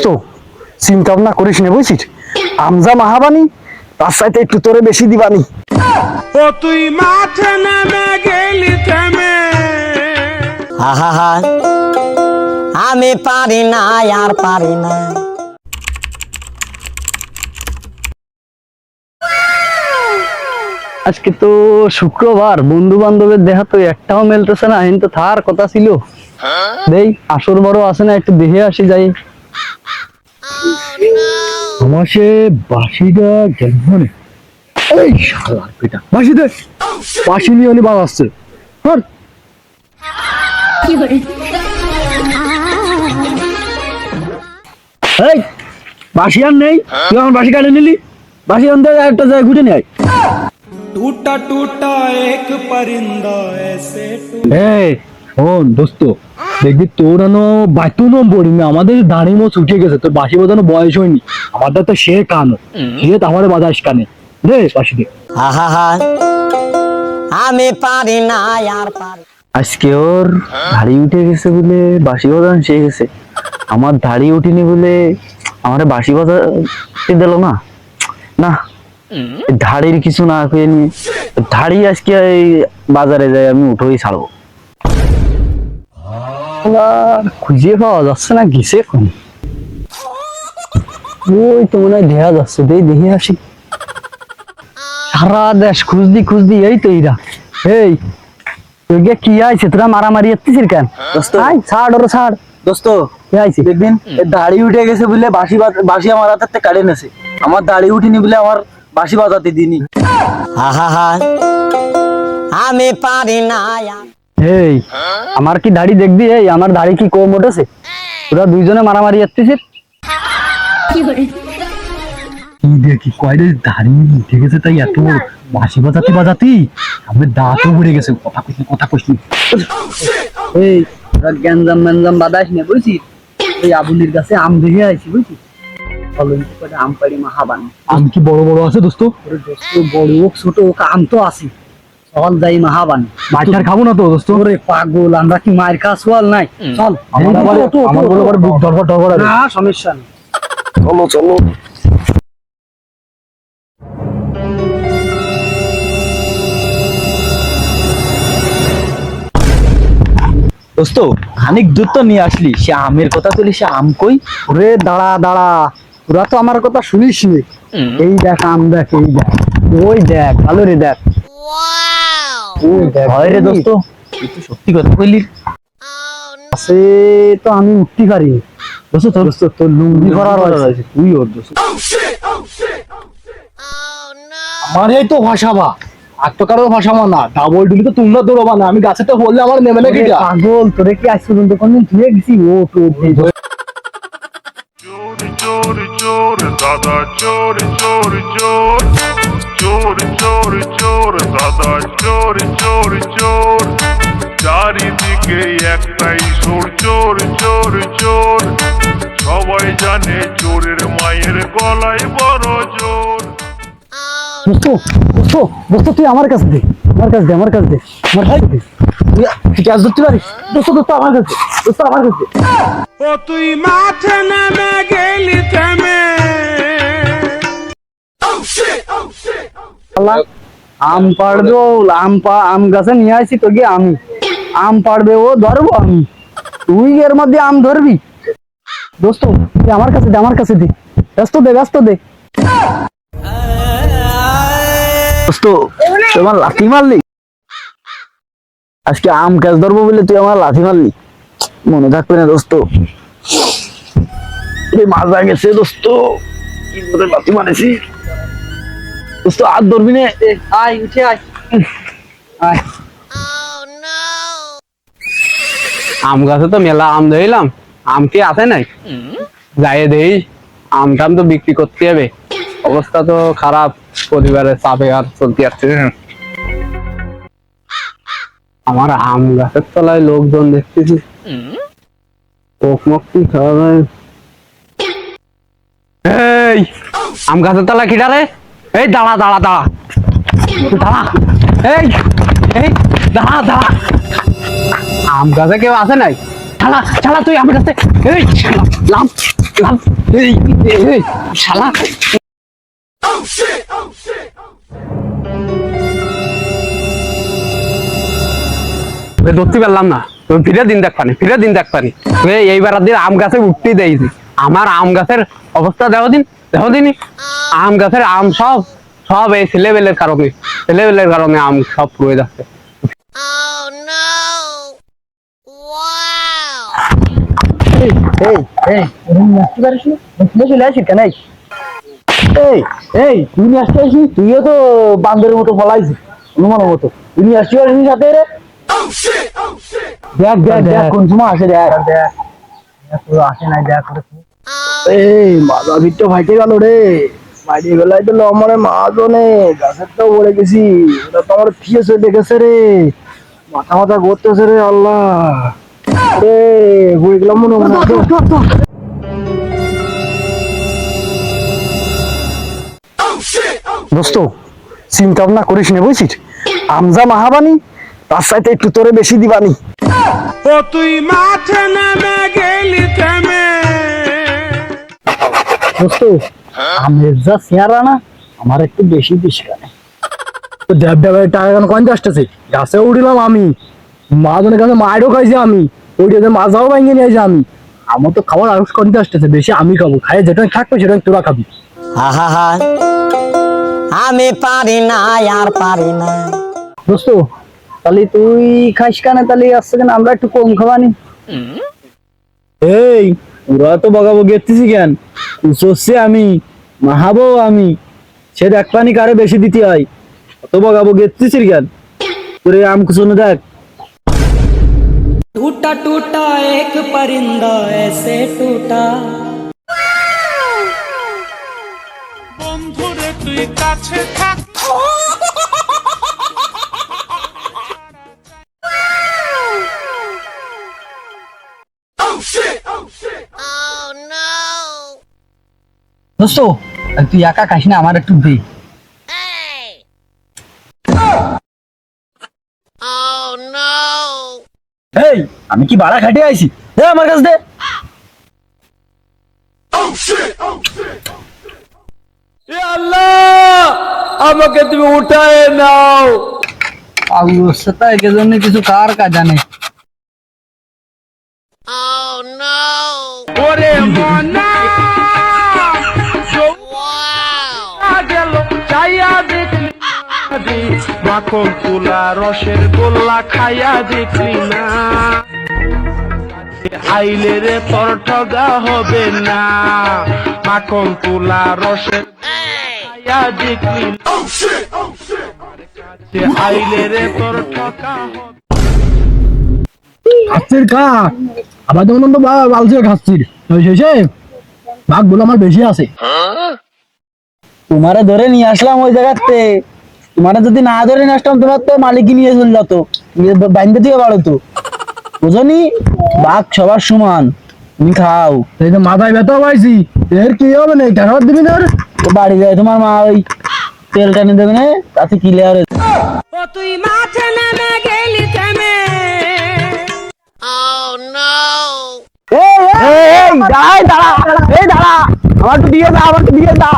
তো চিন্তা ভাবনা করিস না বুঝছিস, আমজা মাহাবানি তার সাথে একটু তোরে বেশি দিবানি। ও তুই মাঠে নেমে গেলি থেমে। আহা আমি পারি না আর পারি না। আজকে তো শুক্রবার, বন্ধু বান্ধবের দেখা তো একটাও মেলতেছে না। তো থার কথা ছিল, দেই আসর বড় আছে না, একটু দেখে আসি যাই। আমার সে বাসিটা গেল মানে, এই শালার পেটা বাসি দে, বাসি নিয়ে উনি বাজাচ্ছে। এই বাসি আর নেই, তুই আমার বাসি কাটে নিলি, বাসি আনতে একটা জায়গায় ঘুটে নেয়। टूटा टूटा एक परिंदा ऐसे এই শোন দোস্ত, দেখবি তোর বাচ্চু নম্বরই না, আমাদের দাঁড়ি মোচ উঠে গেছে, তোর বাঁশি বাজানো বয়স হয়নি, আমাদের তো সে কানো, সে তো আমার বাজাস কানে রে বাঁশি দে। আহা আমি পারি না আর পারি। আজকে ওর দাড়ি উঠে গেছে বলে বাঁশি বাজানো শিখে গেছে, আমার দাড়ি উঠিনি বলে আমার বাঁশি বাজাতে দিল না। না, ধাড়ির কিছু না খেয়ে নিয়ে ধাড়ি আজকে এই বাজারে যাই আমি উঠোই ছাড়বো। খুঁজে পাওয়া যাচ্ছে না, গেছে কোন ওই তো মনে হয় দেখা যাচ্ছে, দেখে আসি। সারা দেশ খুঁজদি খুঁজদি, এই তো এরা। এই তোর কি আইছে, তোরা মারামারি এসছিস কেন? ছাড় ওরা ছাড় দোস্ত, কি আইছে? দেখবেন দাড়ি উঠে গেছে বলে বাঁশি আমার হাতে কাটে নেছে, আমার দাড়ি উঠিনি বলে আমার বাঁশি বাজাতে দিনি। আহা আমি পারি না আর। এই আমার কি দাড়ি দেখবি? এই আমার দাড়ি কি কম উঠেছে? তোরা দুইজনে মারামারি এসছিস। কি দেখি কয়টা দাড়ি উঠে গেছে, তাই এত বাঁশি বাজাতি আমি দাঁতও উড়ে গেছে। কথা কইছি এই তোরা গ্যাঞ্জাম ম্যাঞ্জাম বাদাস না বুঝছিস? ওই আবুলির কাছে আম দেখে আইছি বুঝছিস, আম পাড়ি মাহাবান। আম কি বড় বড় আছে দোস্ত? দোস্ত বড় হোক ছোট হোক, আম তো আছে। চল যাই মাহাবান, মাইটার খাবো না তো দোস্ত? ওরে পাগল, আমরা কি মায়ের খাওয়া সোয়াল নাই? চল, আমার বলে বুক ধরফর ধরফর। না সমস্যা নেই, চলো চলো। দোস্ত, খানিক দুধ তো নিয়ে আসলি, সে আমের কথা তুলি, সে আম কই? ওরে দাঁড়া দাঁড়া, তোরা তো আমার কথা শুনিস নি। এই দেখ আম, দেখ এই দেখ, ওই দেখ ভালো রে, দেখ ওই দেখ। হয় রে দোস্ত, তুই তো সত্যি কথা কইলি। সে তো আমি উঠতে পারি দোস্ত, তোর লুঙ্গি করার আছে, তুই ওর দোস্ত। আমার এই তো ভাষাবা আত্মকারও ভাষাবা না, ডাবল ডুলি তো তোমরা দৌড়বা না, আমি গাছে তো বললে আমার নেমে না। কিটা পাগল, তোরে কি আজ পর্যন্ত কোনদিন ধুয়ে গেছি? ও তো चोर चोर दादा चोर चोर चोर चोर चोर चोर दादा चोर चोर चोर চারিদিকে একটাই চোর চোর চোর চোর সবাই জানে চোরের মায়ের গলায় বড় জোর। তুই আমার কাছে দে, আমার কাছে দে, আমার কাছে দে, আমার কাছে দে। তুই কাজ ধরতে পারিস দোস্ত? আমার কাছে, আমার কাছে। ও তুই মাঠে নেমে গেলি থেমে। আম পাড়বে ও, আম গাছে নিয়ে আসি তোকে আমি, আম পাড়বে ও, ধরবো আমি, তুই এর মধ্যে আম ধরবি? দোস্ত তুই আমার কাছে দে, আমার কাছে দে, ব্যস্ত দে, ব্যস্ত দে। দোস্ত তুই আমার লাথি মারলি, আজকে আম গাছ ধরবো বলে তুই আমার লাথি মারলি, মনে থাকবে না দোস্ত। এই মাজা গেছে দোস্ত, কি করে লাথি মারেছি দোস্ত। আর ধরবি না, আয় উঠে আয়, আয়। আম গাছে তো মেলা আম ধরলাম, আম কি আছে নাই? যাই দেই, আম টাম তো বিক্রি করতে হবে, অবস্থা তো খারাপ, পরিবারের চাপে আর চলতে যাচ্ছে। আমার আম গাছের তলায় লোকজন দেখতেছি, পোক মুখ কি খাওয়া যায়? এই আম গাছের তলায় কিটা রে? এই দাঁড়া দাঁড়া দাঁড়া দাঁড়া, এই এই দাঁড়া দাঁড়া, আম গাছে কেউ আছে নাই? ছাড়া ছাড়া তুই আমার কাছে, এই লাম এই, এই, শালা ধরতে পারলাম না, তুমি ফিরে দিন দেখ পানি এইবার আর দিন আম গাছে উঠতেই দিয়েছি। আমার আম গাছের অবস্থা দেখো দিন আম গাছের আম সব এই ছেলেবেলের কারণে আম সব পুড়ে যাচ্ছে। তুইও তো বান্দরের মতো ফলাইছিস, হনুমানের মতো। তুই নিয়ে আসতে পারিস সাথে রে। দেখ কোন সময় আসে, দেখ আসে নাই, দেখ করে। এই মাজা ভিতটা ফাইটে গেল রে, মাইরে গেলাই তো লমরে মাছও নেই, গাছের তো পড়ে গেছি। ওটা তো আমার ফিয়ে চলে গেছে রে, মাথা করতেছে রে। আল্লাহ রে, পড়ে গেলাম মনে মনে। দোস্ত চিন্তা ভাবনা করিস না, বুঝছিস? আমজা মাহাবানি তার সাথে একটু তোরে বেশি দিবানি। ও তুই মাঠে নেমে গেলি থেমে। দোস্ত আমের যা চেহারা না, আমার একটু বেশি দিস কেন? তো দেব টাকা কেন কম আসতেছে? গাছে উঠিলাম আমি, মাঝনের কাছে মায়েরও খাইছি আমি, ওইটাতে মাছাও ভাঙিয়ে নিয়েছি আমি। আমার তো খাবার আরো কমতে আসতেছে, বেশি আমি খাবো, খাই যেটা থাকবে সেটা তোরা খাবি। আহা আমি পারি না আর পারি না। দোস্ত তাহলে তুই খাইস কেন? তাহলে আসছে কেন আমরা একটু কম খাবানি? এই ওরা তো বগাবগি এসতেছি কেন? উচছে আমি, মাহাবো আমি, সে দেখ পানি কারে বেশি দিতে হয়, অত বগাবগি এসতেছিস কেন? তোরে আম কুচনো দেখ। टूटा टूटा एक परिंदा ऐसे टूटा। বন্ধুরে তুই কাছে থাক। দোস্ত তুই একা খাইস না, আমার একটু দে। এই আমি কি বাড়া খাটে আইছি? দে আমার কাছে দে। আমাকে তুমি উঠায় নাও। অবস্থা একে জন্য কিছু কার কাজ জানে। ওরে মনা গেল চাইয়া দেখলি মাখন তুলা রসের গোল্লা খাইয়া দেখলি না। আইলে রে তোর ঠগা হবে না, মাখন তুলা রসের খাইয়া দেখলি না। আইলে রে তোর ঠগা হবে। খাচ্ছির খা, আবার যেমন তো বালছে খাচ্ছির শেষে ভাগগুলো আমার বেশি আছে। তোমারে ধরে নিয়ে আসলাম ওই জায়গাতে, তোমারে যদি না ধরে নিয়ে আসতাম তোমার তো মালিকই নিয়ে চলে যেত, বাইন্দে দিয়ে বাড়ো তো, বুঝনি? বাঘ সবার সমান, তুমি খাও। এই তো মাথায় ব্যথা পাইছি, এর কি হবে না? টাকা দিবি না? বাড়ি যায় তোমার মা ওই তেল টানি দেবে না, তাতে ক্লিয়ার। ও তুই মাঠে নেমে গেলি থেমে। দাঁড়া, আমার তো দিয়ে দাও,